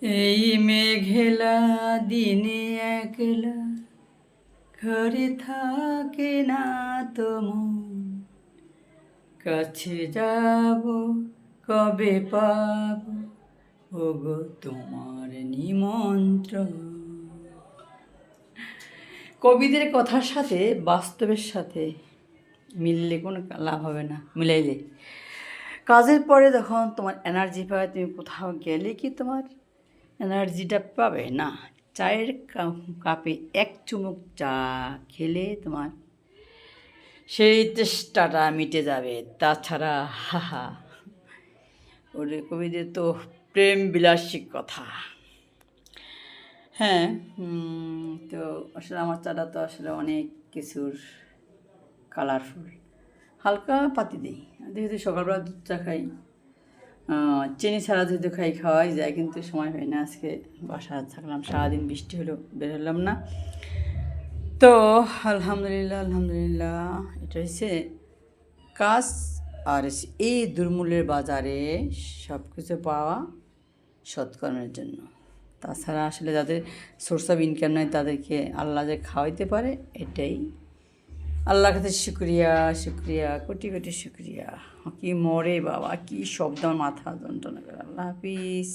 এই মেঘেলা দিনে একলা ঘরে থাকে না তো মন, কাছে যাব কবে পাব ওগো তোমার নিমন্ত্রণ। কবিদের কথার সাথে বাস্তবের সাথে মিললে কোনো লাভ হবে না, মিলাইলে কাজের পরে যখন তোমার এনার্জি পাবে, তুমি কোথাও গেলে কি তোমার এনার্জিটা পাবে না। চায়ের কাপে এক চুমুক চা খেলে তোমার সেই তেষ্টাটা মিটে যাবে, তাছাড়া হাহা ওরে কবিদের তো প্রেম বিলাসী কথা। হ্যাঁ, তো আসলে আমার চাটা তো আসলে অনেক কিছুর কালারফুল, হালকা পাতি দিই, যেহেতু সকালবেলা দুধ চা খাই, চিনি ছাড়া যেহেতু খাওয়াই যায়, কিন্তু সময় হয় না। আজকে বাসায় থাকলাম সারাদিন, বৃষ্টি হলো, বের হলাম না। তো আলহামদুলিল্লাহ আলহামদুলিল্লাহ, এটা হচ্ছে কাজ। আর এই দুর্মূল্যের বাজারে সব কিছু পাওয়া সৎকর্মের জন্য। তাছাড়া আসলে যাদের সোর্স অফ ইনকাম নেই, তাদেরকে আল্লাহ যে খাওয়াইতে পারে, এটাই আল্লাহর কাছে শুক্রিয়া, শুক্রিয়া, কোটি কোটি শুক্রিয়া। কি মরে বাবা, কি শব্দ, আমার মাথা যন্ত্রণা করে। আল্লাহ হাফিজ।